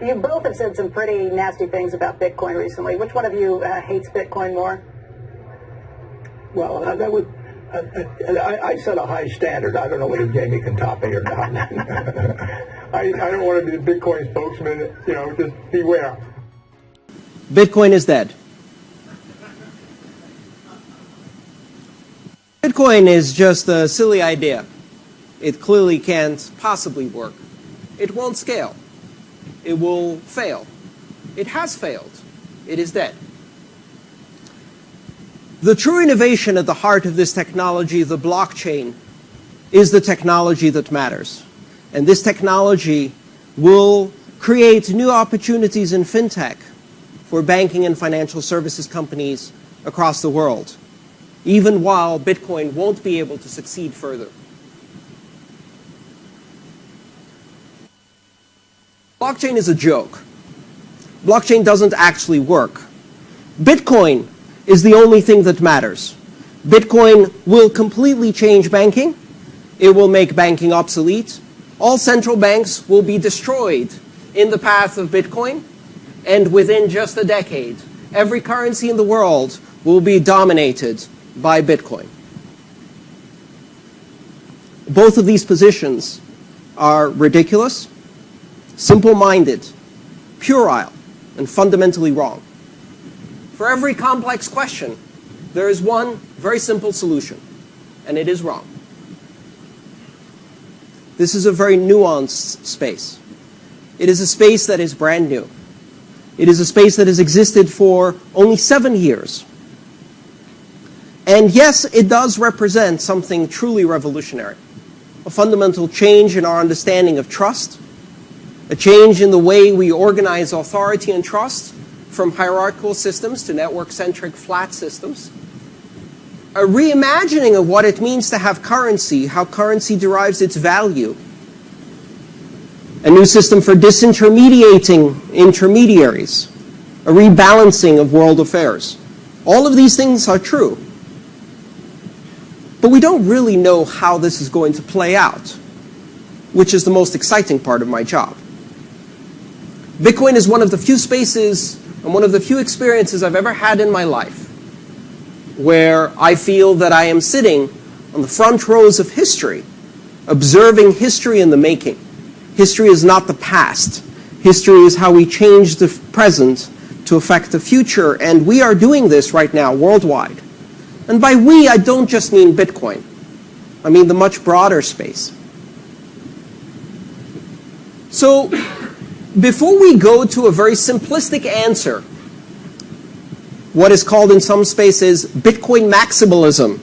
You both have said some pretty nasty things about Bitcoin recently. Which one of you hates Bitcoin more? Well, that would. I set a high standard. I don't know whether Jamie can top me or not. I don't want to be the Bitcoin spokesman. Just beware. Bitcoin is dead. Bitcoin is just a silly idea. It clearly can't possibly work. It won't scale. It will fail. It has failed. It is dead. The true innovation at the heart of this technology, the blockchain, is the technology that matters. And this technology will create new opportunities in fintech for banking and financial services companies across the world, even while Bitcoin won't be able to succeed further. Blockchain is a joke. Blockchain doesn't actually work. Bitcoin is the only thing that matters. Bitcoin will completely change banking. It will make banking obsolete. All central banks will be destroyed in the path of Bitcoin. And within just a decade, every currency in the world will be dominated by Bitcoin. Both of these positions are ridiculous, simple-minded, puerile, and fundamentally wrong. For every complex question, there is one very simple solution, and it is wrong. This is a very nuanced space. It is a space that is brand new. It is a space that has existed for only 7 years. And yes, it does represent something truly revolutionary, a fundamental change in our understanding of trust, a change in the way we organize authority and trust from hierarchical systems to network-centric flat systems, a reimagining of what it means to have currency, how currency derives its value, a new system for disintermediating intermediaries, a rebalancing of world affairs. All of these things are true. But we don't really know how this is going to play out, which is the most exciting part of my job. Bitcoin is one of the few spaces and one of the few experiences I've ever had in my life where I feel that I am sitting on the front rows of history, observing history in the making. History is not the past. History is how we change the present to affect the future, and we are doing this right now worldwide. And by we, I don't just mean Bitcoin. I mean the much broader space. So, before we go to a very simplistic answer, what is called in some spaces Bitcoin maximalism,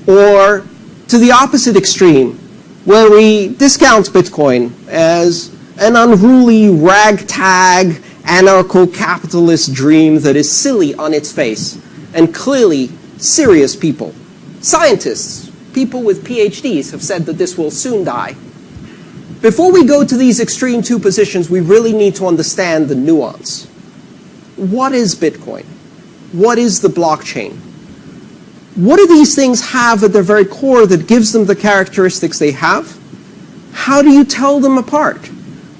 or to the opposite extreme, where we discount Bitcoin as an unruly, ragtag, anarcho-capitalist dream that is silly on its face, and clearly serious people, scientists, people with PhDs have said that this will soon die. Before we go to these extreme two positions, we really need to understand the nuance. What is Bitcoin? What is the blockchain? What do these things have at their very core that gives them the characteristics they have? How do you tell them apart?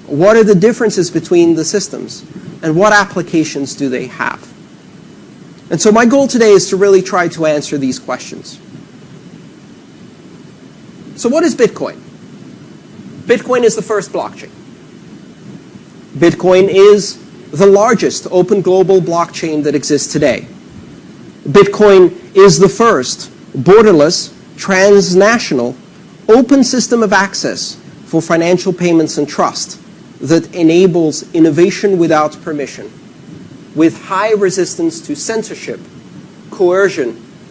What are the differences between the systems? And what applications do they have? And so my goal today is to really try to answer these questions. So what is Bitcoin? Bitcoin is the first blockchain. Bitcoin is the largest open global blockchain that exists today. Bitcoin is the first borderless, transnational, open system of access for financial payments and trust that enables innovation without permission, with high resistance to censorship, coercion,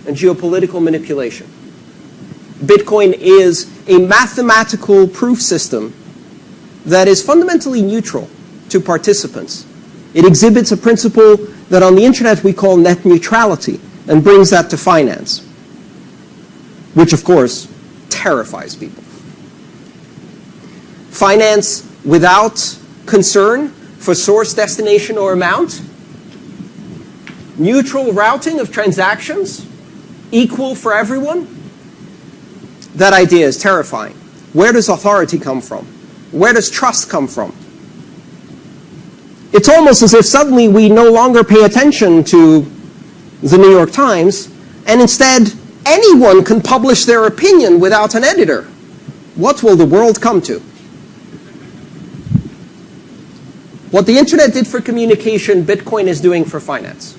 and geopolitical manipulation. Bitcoin is a mathematical proof system that is fundamentally neutral to participants. It exhibits a principle that on the internet we call net neutrality and brings that to finance, which of course terrifies people. Finance without concern for source, destination, or amount. Neutral routing of transactions, equal for everyone. That idea is terrifying. Where does authority come from? Where does trust come from? It's almost as if suddenly we no longer pay attention to the New York Times, and instead anyone can publish their opinion without an editor. What will the world come to? What the internet did for communication, Bitcoin is doing for finance.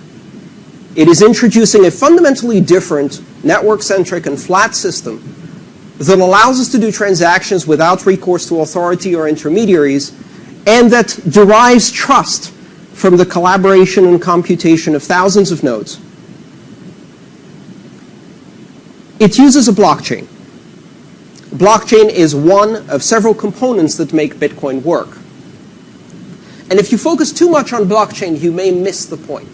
It is introducing a fundamentally different, network-centric and flat system that allows us to do transactions without recourse to authority or intermediaries, and that derives trust from the collaboration and computation of thousands of nodes. It uses a blockchain. Blockchain is one of several components that make Bitcoin work. And if you focus too much on blockchain, you may miss the point.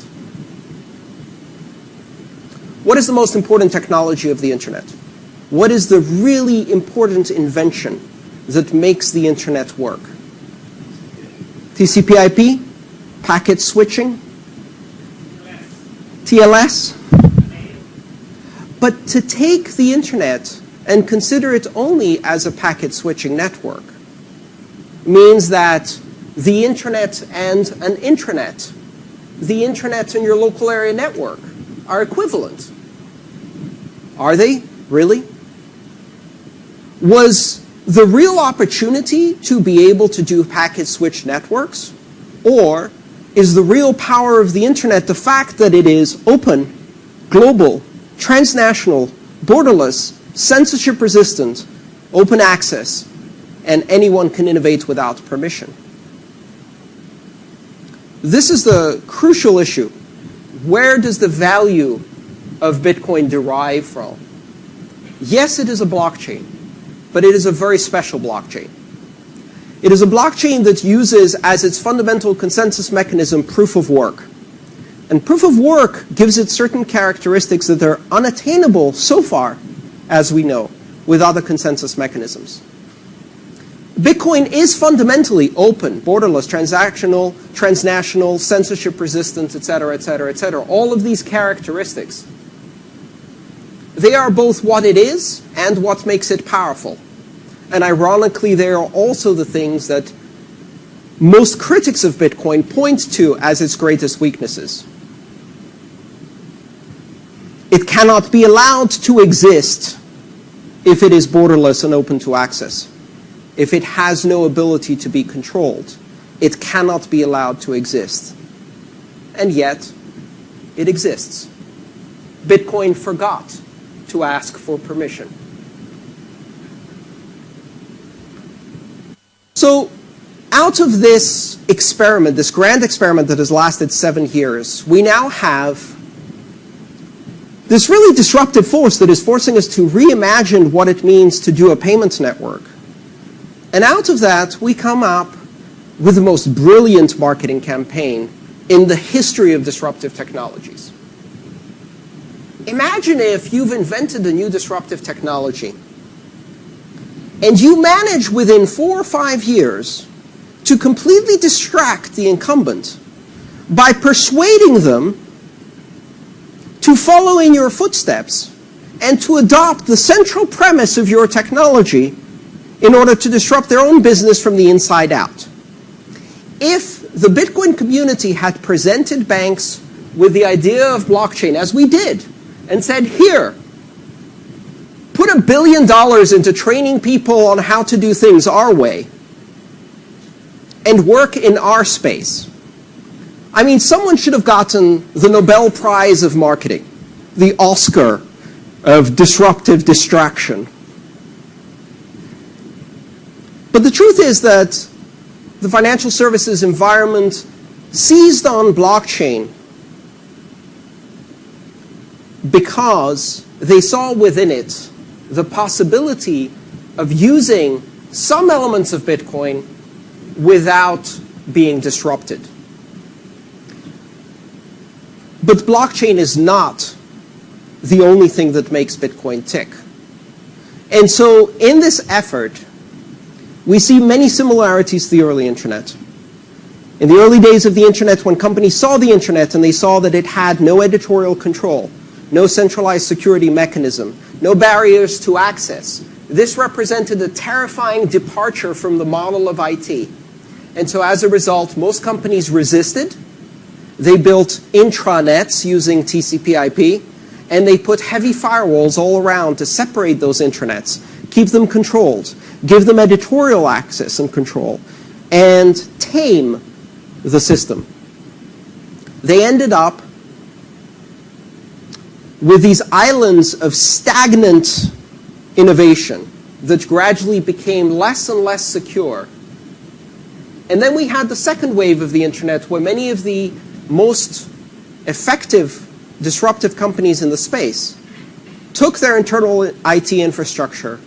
What is the most important technology of the internet? What is the really important invention that makes the internet work? TCP/IP? Packet switching? TLS? But to take the internet and consider it only as a packet switching network means that the internet and an intranet, the internet and your local area network, are equivalent. Are they? Really? Was the real opportunity to be able to do packet switch networks? Or is the real power of the internet the fact that it is open, global, transnational, borderless, censorship resistant, open access, and anyone can innovate without permission? This is the crucial issue. Where does the value of Bitcoin derive from? Yes, it is a blockchain, but it is a very special blockchain. It is a blockchain that uses as its fundamental consensus mechanism proof of work. And proof of work gives it certain characteristics that are unattainable so far, as we know, with other consensus mechanisms. Bitcoin is fundamentally open, borderless, transactional, transnational, censorship resistant, etc., etc., etc. All of these characteristics. They are both what it is and what makes it powerful. And ironically, they are also the things that most critics of Bitcoin point to as its greatest weaknesses. It cannot be allowed to exist if it is borderless and open to access. If it has no ability to be controlled, it cannot be allowed to exist. And yet, it exists. Bitcoin forgot to ask for permission. So, out of this experiment, this grand experiment that has lasted 7 years, we now have this really disruptive force that is forcing us to reimagine what it means to do a payments network. And out of that, we come up with the most brilliant marketing campaign in the history of disruptive technologies. Imagine if you've invented a new disruptive technology, and you manage within 4 or 5 years to completely distract the incumbent by persuading them to follow in your footsteps and to adopt the central premise of your technology in order to disrupt their own business from the inside out. If the Bitcoin community had presented banks with the idea of blockchain, as we did, and said, here, put $1 billion into training people on how to do things our way, and work in our space. I mean, someone should have gotten the Nobel Prize of Marketing, the Oscar of disruptive distraction. But the truth is that the financial services environment seized on blockchain because they saw within it the possibility of using some elements of Bitcoin without being disrupted. But blockchain is not the only thing that makes Bitcoin tick. And so in this effort, we see many similarities to the early internet. In the early days of the internet, when companies saw the internet and they saw that it had no editorial control, no centralized security mechanism, no barriers to access, this represented a terrifying departure from the model of IT. And so as a result, most companies resisted. They built intranets using TCP/IP, and they put heavy firewalls all around to separate those intranets, keep them controlled, give them editorial access and control, and tame the system. They ended up with these islands of stagnant innovation that gradually became less and less secure. And then we had the second wave of the internet, where many of the most effective disruptive companies in the space took their internal IT infrastructure,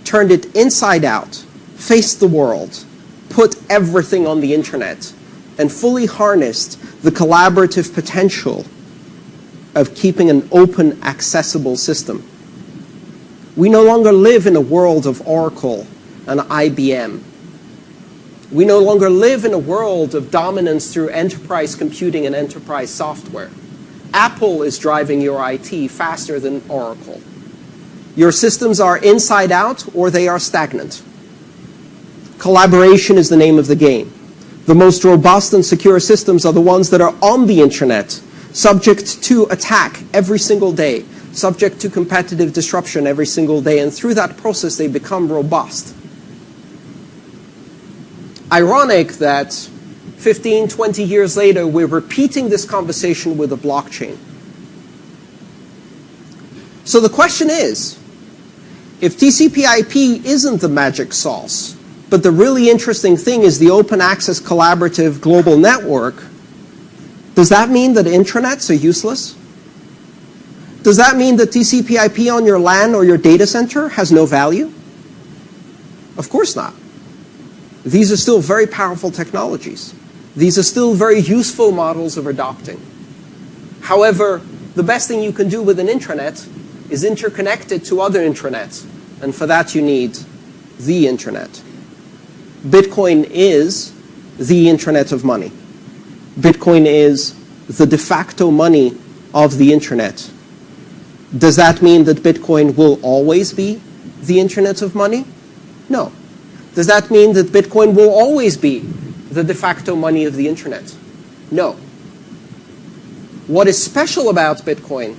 turned it inside out, faced the world, put everything on the internet, and fully harnessed the collaborative potential of keeping an open, accessible system. We no longer live in a world of Oracle and IBM. We no longer live in a world of dominance through enterprise computing and enterprise software. Apple is driving your IT faster than Oracle. Your systems are inside out or they are stagnant. Collaboration is the name of the game. The most robust and secure systems are the ones that are on the internet, subject to attack every single day, subject to competitive disruption every single day, and through that process they become robust. Ironic that 15, 20 years later, we're repeating this conversation with a blockchain. So the question is, if TCP/IP isn't the magic sauce, but the really interesting thing is the open access collaborative global network, does that mean that intranets are useless? Does that mean that TCP/IP on your LAN or your data center has no value? Of course not. These are still very powerful technologies. These are still very useful models of adopting. However, the best thing you can do with an intranet is interconnect it to other intranets. And for that you need the internet. Bitcoin is the intranet of money. Bitcoin is the de facto money of the internet. Does that mean that Bitcoin will always be the internet of money? No. Does that mean that Bitcoin will always be the de facto money of the internet? No. What is special about Bitcoin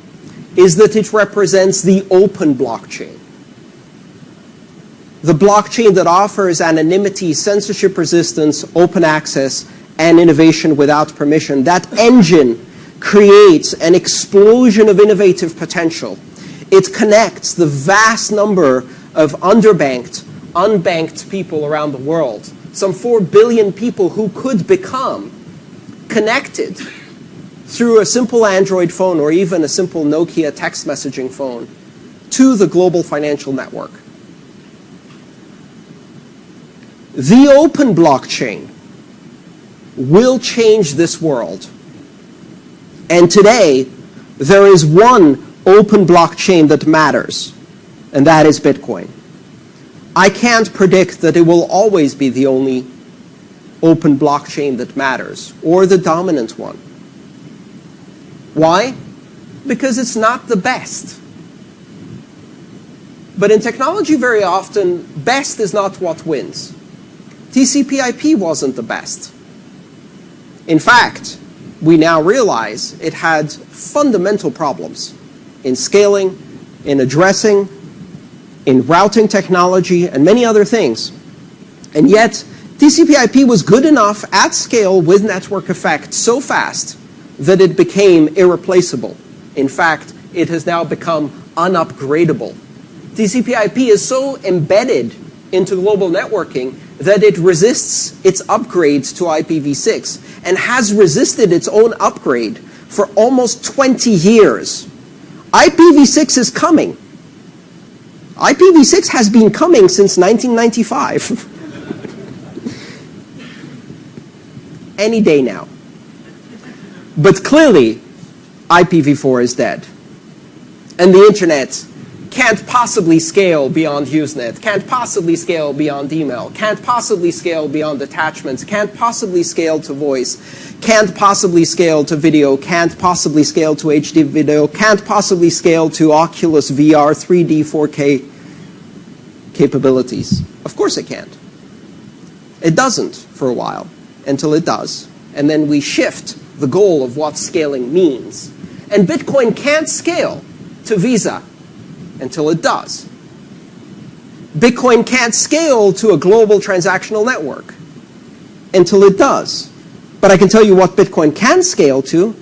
is that it represents the open blockchain. The blockchain that offers anonymity, censorship resistance, open access, and innovation without permission. That engine creates an explosion of innovative potential. It connects the vast number of underbanked, unbanked people around the world, some 4 billion people who could become connected through a simple Android phone or even a simple Nokia text messaging phone to the global financial network. The open blockchain will change this world. And today, there is one open blockchain that matters, and that is Bitcoin. I can't predict that it will always be the only open blockchain that matters, or the dominant one. Why? Because it's not the best. But in technology, very often, best is not what wins. TCP/IP wasn't the best. In fact, we now realize it had fundamental problems in scaling, in addressing, in routing technology, and many other things. And yet, TCP/IP was good enough at scale with network effect so fast that it became irreplaceable. In fact, it has now become unupgradable. TCP/IP is so embedded into global networking that it resists its upgrades to IPv6 and has resisted its own upgrade for almost 20 years. IPv6 is coming. IPv6 has been coming since 1995. Any day now. But clearly, IPv4 is dead. And the internet can't possibly scale beyond Usenet, can't possibly scale beyond email, can't possibly scale beyond attachments, can't possibly scale to voice, can't possibly scale to video, can't possibly scale to HD video, can't possibly scale to Oculus VR 3D 4K capabilities. Of course it can't. It doesn't for a while. until it does, and then we shift the goal of what scaling means. And Bitcoin can't scale to Visa until it does. Bitcoin can't scale to a global transactional network until it does. But I can tell you what Bitcoin can scale to.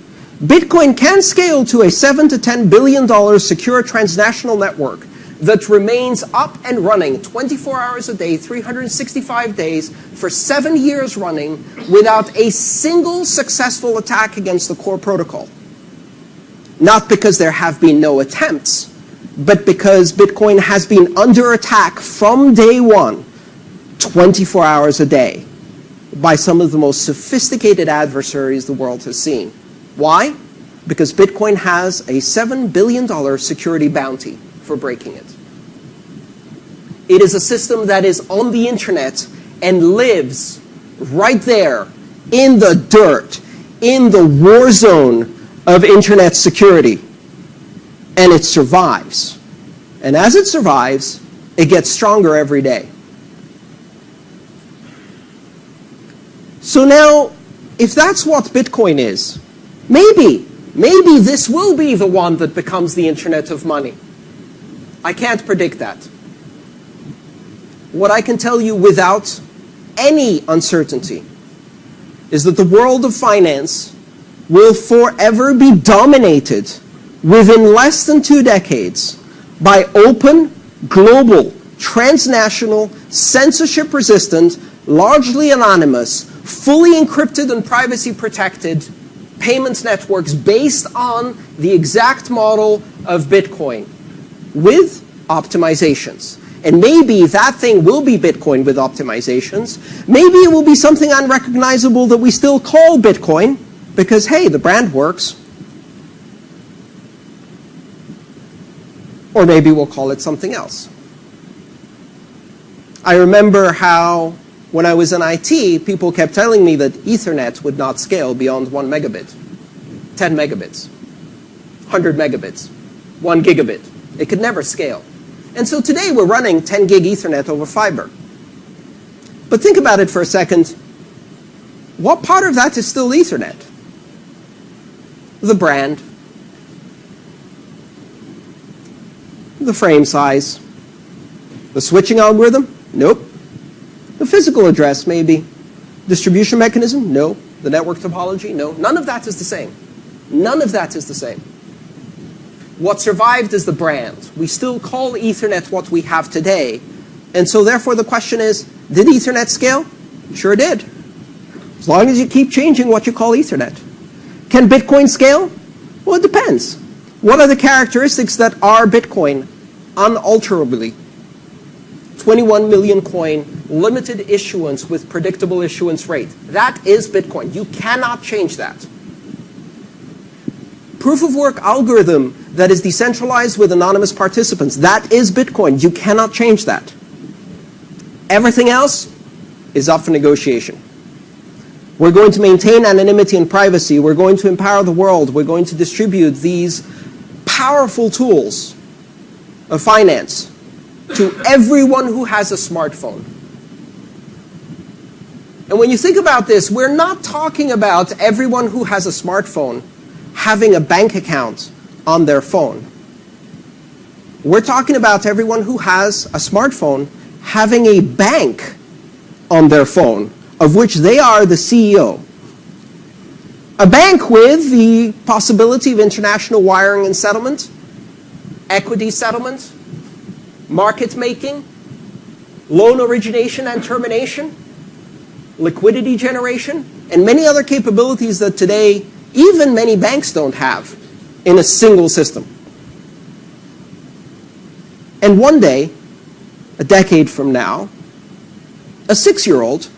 Bitcoin can scale to a $7 to $10 billion secure transnational network that remains up and running 24 hours a day, 365 days, for 7 years running without a single successful attack against the core protocol. Not because there have been no attempts, but because Bitcoin has been under attack from day one, 24 hours a day, by some of the most sophisticated adversaries the world has seen. Why? Because Bitcoin has a $7 billion security bounty for breaking it. It is a system that is on the internet and lives right there in the dirt, in the war zone of internet security. And it survives. And as it survives, it gets stronger every day. So now, if that's what Bitcoin is, maybe this will be the one that becomes the internet of money. I can't predict that. What I can tell you without any uncertainty is that the world of finance will forever be dominated within less than 2 decades by open, global, transnational, censorship-resistant, largely anonymous, fully encrypted and privacy-protected payments networks based on the exact model of Bitcoin with optimizations. And maybe that thing will be Bitcoin with optimizations. Maybe it will be something unrecognizable that we still call Bitcoin because, hey, the brand works. Or maybe we'll call it something else. I remember how, when I was in IT, people kept telling me that Ethernet would not scale beyond 1 megabit, 10 megabits, 100 megabits, 1 gigabit. It could never scale. And so today we're running 10 gig Ethernet over fiber. But think about it for a second. What part of that is still Ethernet? The brand, the frame size, the switching algorithm? Nope. The physical address, maybe. Distribution mechanism? No. The network topology? No. None of that is the same. None of that is the same. What survived is the brand. We still call Ethernet what we have today. And so therefore the question is, did Ethernet scale? Sure did. As long as you keep changing what you call Ethernet. Can Bitcoin scale? Well, it depends. What are the characteristics that are Bitcoin unalterably? 21 million coin, limited issuance with predictable issuance rate. That is Bitcoin. You cannot change that. Proof of work algorithm that is decentralized with anonymous participants. That is Bitcoin. You cannot change that. Everything else is up for negotiation. We're going to maintain anonymity and privacy. We're going to empower the world. We're going to distribute these powerful tools of finance to everyone who has a smartphone. And when you think about this, we're not talking about everyone who has a smartphone having a bank account on their phone. We're talking about everyone who has a smartphone having a bank on their phone, of which they are the CEO. A bank with the possibility of international wiring and settlement, equity settlement, market making, loan origination and termination, liquidity generation, and many other capabilities that today even many banks don't have in a single system. And one day, a decade from now, a 6-year-old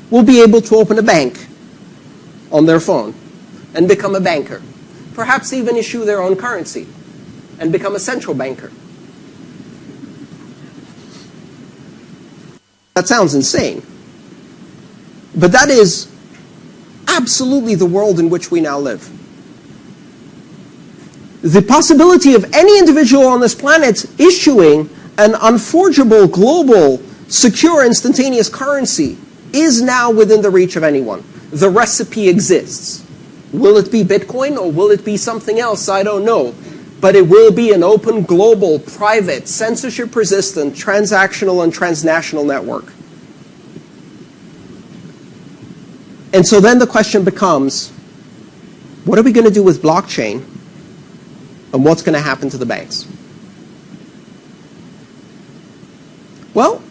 will be able to open a bank on their phone and become a banker. Perhaps even issue their own currency and become a central banker. That sounds insane. But that is absolutely the world in which we now live. The possibility of any individual on this planet issuing an unforgeable, global, secure, instantaneous currency is now within the reach of anyone. The recipe exists. Will it be Bitcoin or will it be something else? I don't know. But it will be an open, global, private, censorship-resistant, transactional and transnational network. And so then the question becomes, what are we going to do with blockchain? And what's going to happen to the banks? Well,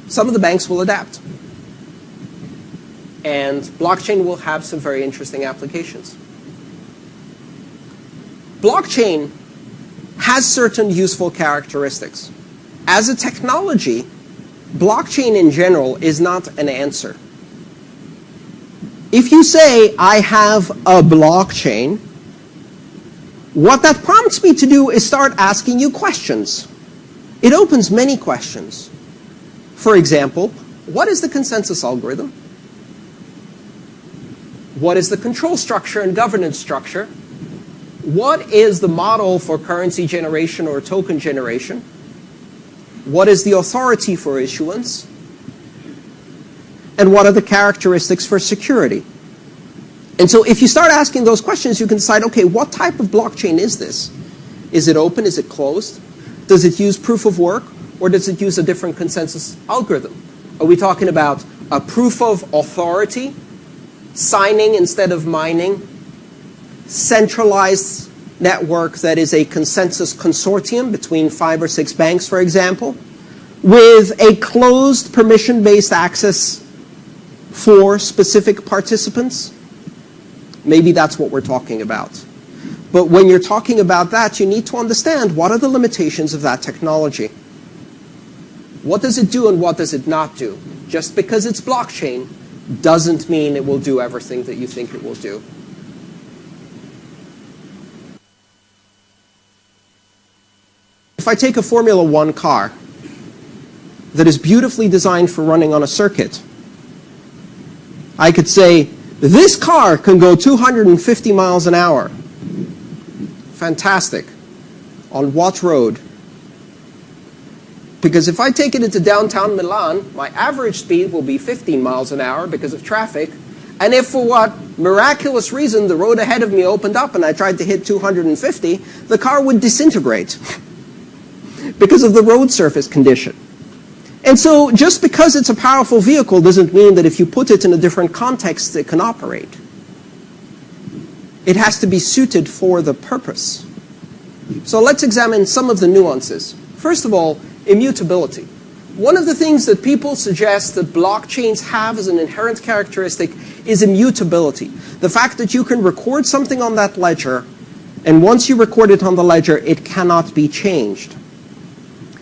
some of the banks will adapt. And blockchain will have some very interesting applications. Blockchain has certain useful characteristics. As a technology, blockchain in general is not an answer. If you say, I have a blockchain, what that prompts me to do is start asking you questions. It opens many questions. For example, what is the consensus algorithm? What is the control structure and governance structure? What is the model for currency generation or token generation? What is the authority for issuance? And what are the characteristics for security? And so if you start asking those questions, you can decide, okay, what type of blockchain is this? Is it open? Is it closed? Does it use proof of work? Or does it use a different consensus algorithm? Are we talking about a proof of authority, signing instead of mining, centralized network that is a consensus consortium between 5 or 6 banks, for example, with a closed permission-based access for specific participants? Maybe that's what we're talking about. But when you're talking about that, you need to understand what are the limitations of that technology. What does it do and what does it not do? Just because it's blockchain doesn't mean it will do everything that you think it will do. If I take a Formula 1 car that is beautifully designed for running on a circuit, I could say, this car can go 250 miles an hour. Fantastic. On what road? Because if I take it into downtown Milan, my average speed will be 15 miles an hour because of traffic. And if for what miraculous reason the road ahead of me opened up and I tried to hit 250, the car would disintegrate because of the road surface condition. And so just because it's a powerful vehicle doesn't mean that if you put it in a different context, it can operate. It has to be suited for the purpose. So let's examine some of the nuances. First of all, immutability. One of the things that people suggest that blockchains have as an inherent characteristic is immutability. The fact that you can record something on that ledger, and once you record it on the ledger, it cannot be changed.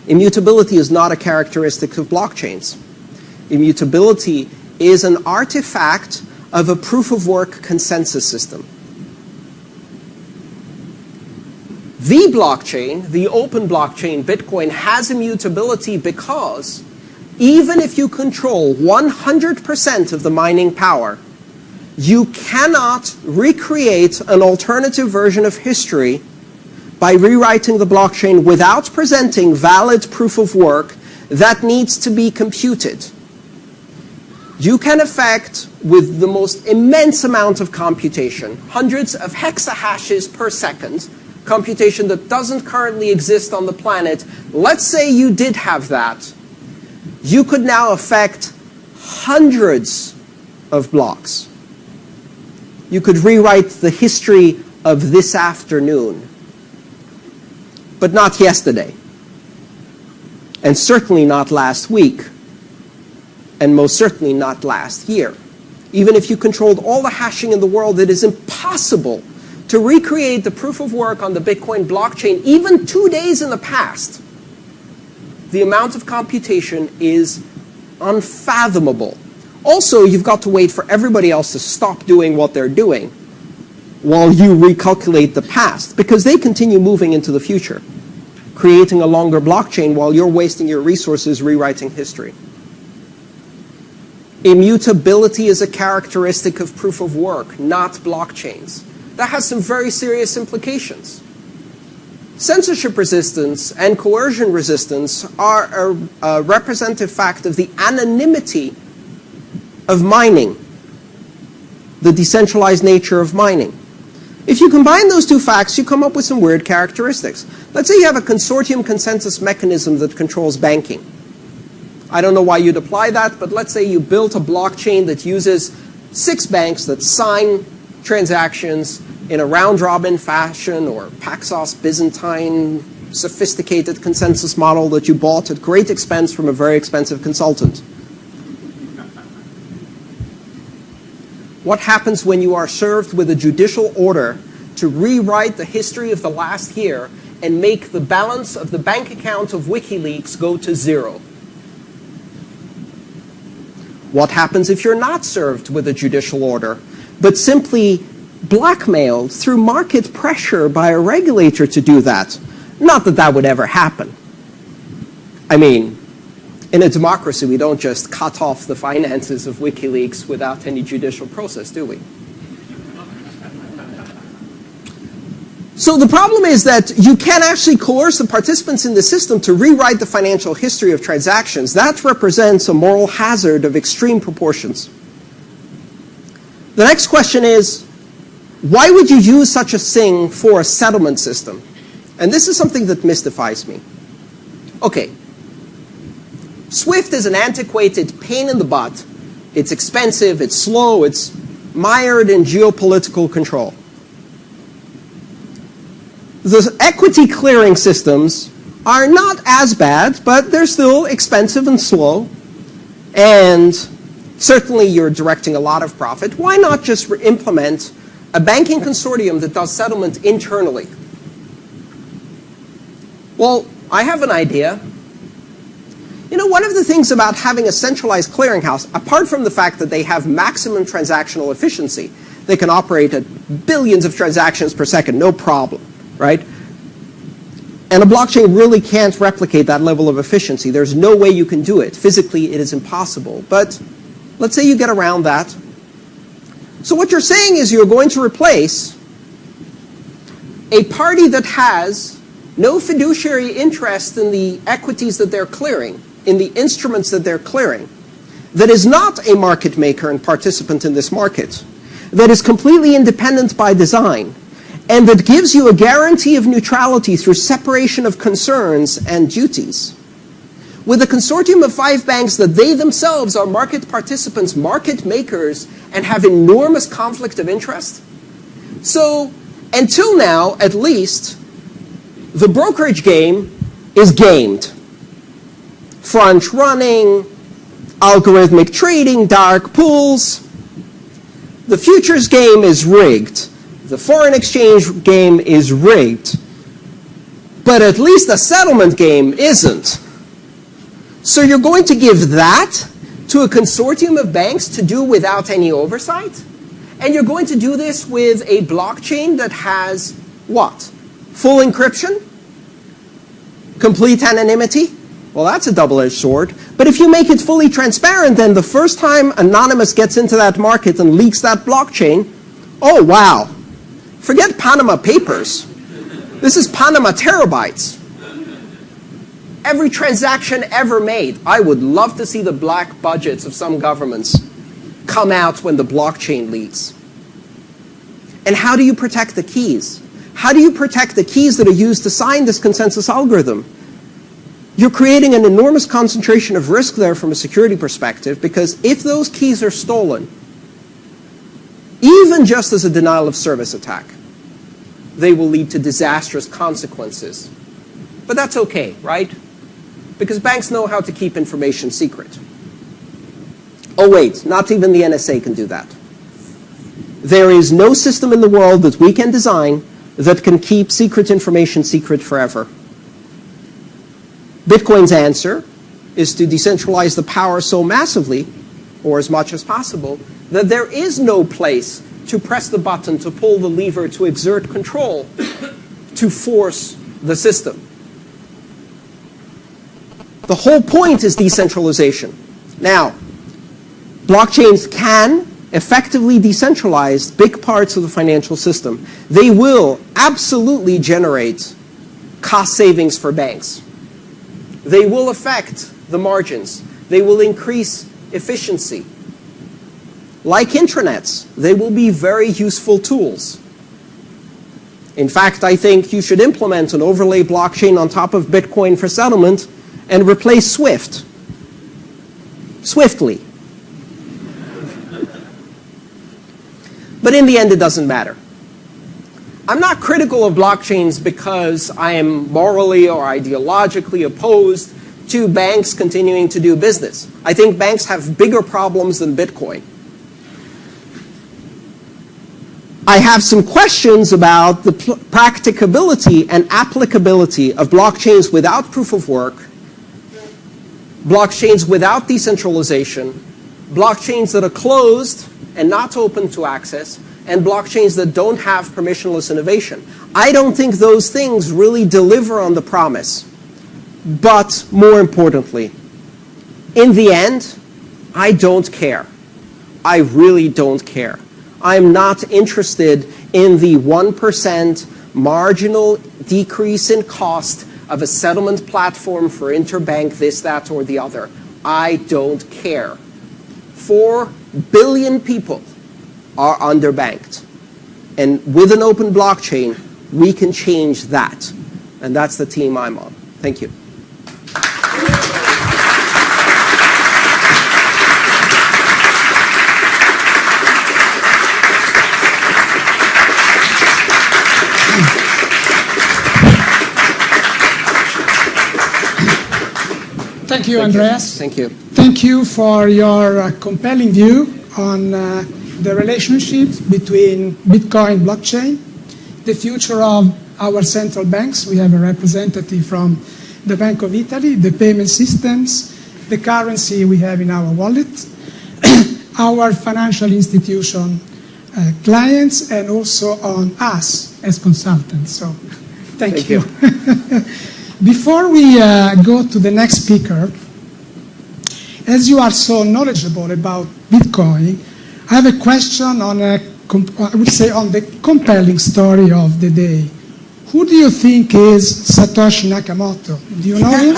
Immutability is not a characteristic of blockchains. Immutability is an artifact of a proof-of-work consensus system. The blockchain, the open blockchain, Bitcoin, has immutability because even if you control 100% of the mining power, you cannot recreate an alternative version of history by rewriting the blockchain without presenting valid proof of work that needs to be computed. You can effect, with the most immense amount of computation, hundreds of hexahashes per second, computation that doesn't currently exist on the planet. Let's say you did have that. You could now affect hundreds of blocks. You could rewrite the history of this afternoon, but not yesterday, and certainly not last week, and most certainly not last year. Even if you controlled all the hashing in the world, it is impossible to recreate the proof of work on the Bitcoin blockchain even 2 days in the past. The amount of computation is unfathomable. Also, you've got to wait for everybody else to stop doing what they're doing while you recalculate the past, because they continue moving into the future, creating a longer blockchain while you're wasting your resources rewriting history. Immutability is a characteristic of proof of work, not blockchains. That has some very serious implications. Censorship resistance and coercion resistance are a representative fact of the anonymity of mining, the decentralized nature of mining. If you combine those two facts, you come up with some weird characteristics. Let's say you have a consortium consensus mechanism that controls banking. I don't know why you'd apply that, but let's say you built a blockchain that uses 6 banks that sign transactions in a round-robin fashion, or Paxos Byzantine sophisticated consensus model that you bought at great expense from a very expensive consultant. What happens when you are served with a judicial order to rewrite the history of the last year and make the balance of the bank account of WikiLeaks go to 0? What happens if you're not served with a judicial order, but simply blackmailed through market pressure by a regulator to do that? Not that that would ever happen. I mean, in a democracy, we don't just cut off the finances of WikiLeaks without any judicial process, do we? So the problem is that you can actually coerce the participants in the system to rewrite the financial history of transactions. That represents a moral hazard of extreme proportions. The next question is, why would you use such a thing for a settlement system? And this is something that mystifies me. Okay. SWIFT is an antiquated pain in the butt. It's expensive, it's slow, it's mired in geopolitical control. The equity clearing systems are not as bad, but they're still expensive and slow. And certainly you're directing a lot of profit. Why not just implement a banking consortium that does settlement internally? Well, I have an idea. You know, one of the things about having a centralized clearinghouse, apart from the fact that they have maximum transactional efficiency, they can operate at billions of transactions per second, no problem, right? And a blockchain really can't replicate that level of efficiency. There's no way you can do it. Physically, it is impossible. But let's say you get around that. So what you're saying is you're going to replace a party that has no fiduciary interest in the equities that they're clearing, in the instruments that they're clearing, that is not a market maker and participant in this market, that is completely independent by design, and that gives you a guarantee of neutrality through separation of concerns and duties. With a consortium of 5 banks that they themselves are market participants, market makers, and have enormous conflict of interest. So, until now, at least, the brokerage game is gamed. Front running, algorithmic trading, dark pools. The futures game is rigged. The foreign exchange game is rigged. But at least the settlement game isn't. So you're going to give that to a consortium of banks to do without any oversight? And you're going to do this with a blockchain that has what? Full encryption? Complete anonymity? Well, that's a double-edged sword. But if you make it fully transparent, then the first time Anonymous gets into that market and leaks that blockchain, oh, wow. Forget Panama Papers. This is Panama terabytes. Every transaction ever made. I would love to see the black budgets of some governments come out when the blockchain leaks. And how do you protect the keys? How do you protect the keys that are used to sign this consensus algorithm? You're creating an enormous concentration of risk there from a security perspective, because if those keys are stolen, even just as a denial of service attack, they will lead to disastrous consequences. But that's okay, right? Because banks know how to keep information secret. Oh wait, not even the NSA can do that. There is no system in the world that we can design that can keep secret information secret forever. Bitcoin's answer is to decentralize the power so massively, or as much as possible, that there is no place to press the button, to pull the lever, to exert control, to force the system. The whole point is decentralization. Now, blockchains can effectively decentralize big parts of the financial system. They will absolutely generate cost savings for banks. They will affect the margins. They will increase efficiency. like intranets. They will be very useful tools. In fact, I think you should implement an overlay blockchain on top of Bitcoin for settlement and replace SWIFT swiftly. But in the end, it doesn't matter. I'm not critical of blockchains because I am morally or ideologically opposed to banks continuing to do business. I think banks have bigger problems than Bitcoin. I have some questions about the practicability and applicability of blockchains without proof of work, blockchains without decentralization, blockchains that are closed and not open to access, and blockchains that don't have permissionless innovation. I don't think those things really deliver on the promise. But more importantly, in the end, I don't care. I really don't care. I'm not interested in the 1% marginal decrease in cost of a settlement platform for interbank this, that, or the other. I don't care. 4 billion people are underbanked. And with an open blockchain, we can change that. And that's the team I'm on. Thank you. Thank you, Andreas. Thank you. Thank you for your compelling view on the relationship between Bitcoin blockchain, the future of our central banks. We have a representative from the Bank of Italy, the payment systems, the currency we have in our wallet, our financial institution clients, and also on us as consultants. So thank you. Before we go to the next speaker, as you are so knowledgeable about Bitcoin, I have a question on I would say on the compelling story of the day. Who do you think is Satoshi Nakamoto? Do you know him?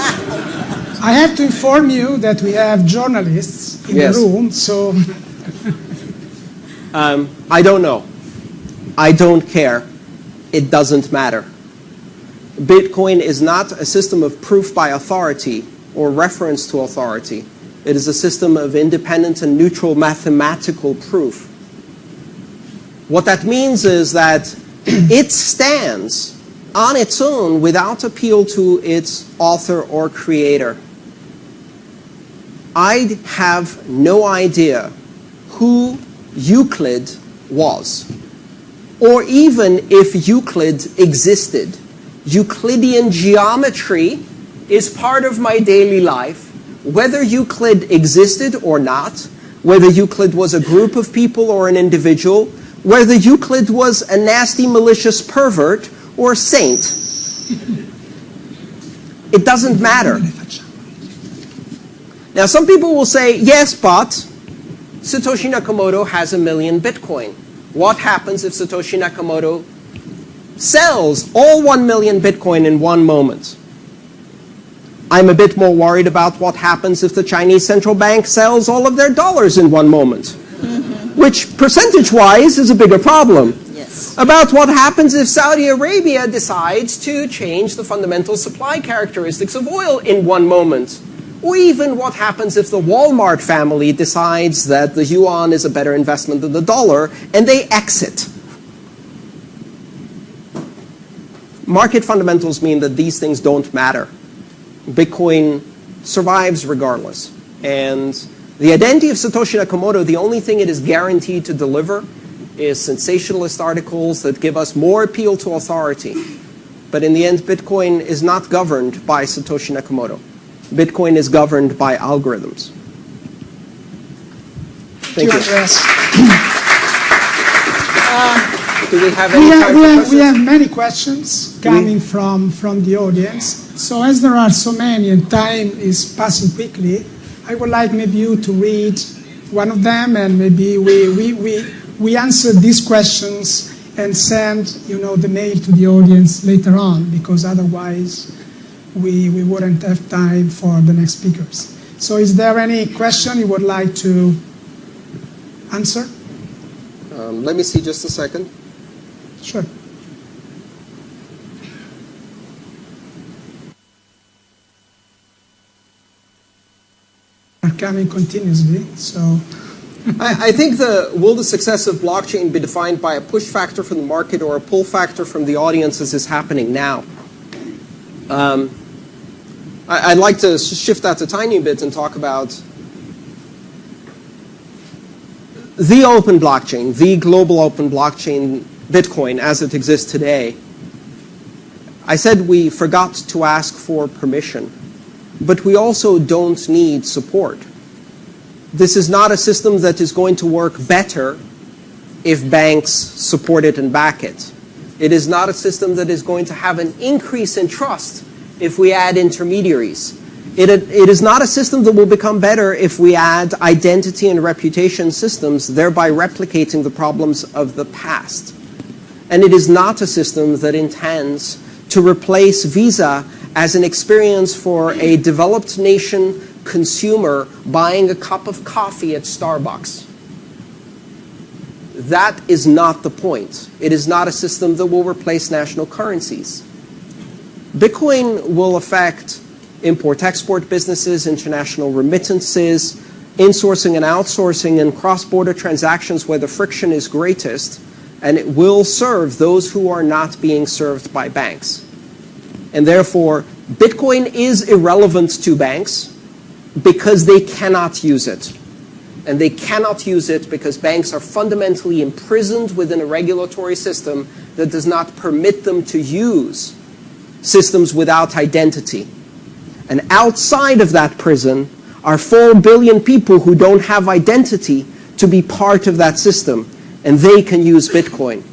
I have to inform you that we have journalists in the room, so... I don't know. I don't care. It doesn't matter. Bitcoin is not a system of proof by authority or reference to authority. It is a system of independent and neutral mathematical proof. What that means is that it stands on its own without appeal to its author or creator. I have no idea who Euclid was, or even if Euclid existed. Euclidean geometry is part of my daily life. Whether Euclid existed or not, whether Euclid was a group of people or an individual, whether Euclid was a nasty, malicious pervert or a saint, it doesn't matter. Now, some people will say, yes, but Satoshi Nakamoto has 1 million Bitcoin. What happens if Satoshi Nakamoto sells all 1 million Bitcoin in one moment? I'm a bit more worried about what happens if the Chinese central bank sells all of their dollars in one moment, which percentage-wise is a bigger problem. Yes. About what happens if Saudi Arabia decides to change the fundamental supply characteristics of oil in one moment. Or even what happens if the Walmart family decides that the yuan is a better investment than the dollar and they exit. Market fundamentals mean that these things don't matter. Bitcoin survives regardless. And the identity of Satoshi Nakamoto, the only thing it is guaranteed to deliver is sensationalist articles that give us more appeal to authority. But in the end, Bitcoin is not governed by Satoshi Nakamoto. Bitcoin is governed by algorithms. Thank you. Do we have any time for questions? We have many questions coming from the audience. So as there are so many and time is passing quickly, I would like maybe you to read one of them, and maybe we answer these questions and send the mail to the audience later on, because otherwise we wouldn't have time for the next speakers. So is there any question you would like to answer? Let me see just a second. Sure. Are coming continuously, so I think will the success of blockchain be defined by a push factor from the market or a pull factor from the audience as is happening now? I'd like to shift that a tiny bit and talk about the open blockchain, the global open blockchain, Bitcoin, as it exists today. I said we forgot to ask for permission, but we also don't need support. This is not a system that is going to work better if banks support it and back it. It is not a system that is going to have an increase in trust if we add intermediaries. It is not a system that will become better if we add identity and reputation systems, thereby replicating the problems of the past. And it is not a system that intends to replace Visa as an experience for a developed nation consumer buying a cup of coffee at Starbucks. That is not the point. It is not a system that will replace national currencies. Bitcoin will affect import-export businesses, international remittances, insourcing and outsourcing, and cross-border transactions where the friction is greatest, and it will serve those who are not being served by banks. And therefore, Bitcoin is irrelevant to banks because they cannot use it. And they cannot use it because banks are fundamentally imprisoned within a regulatory system that does not permit them to use systems without identity. And outside of that prison are 4 billion people who don't have identity to be part of that system, and they can use Bitcoin.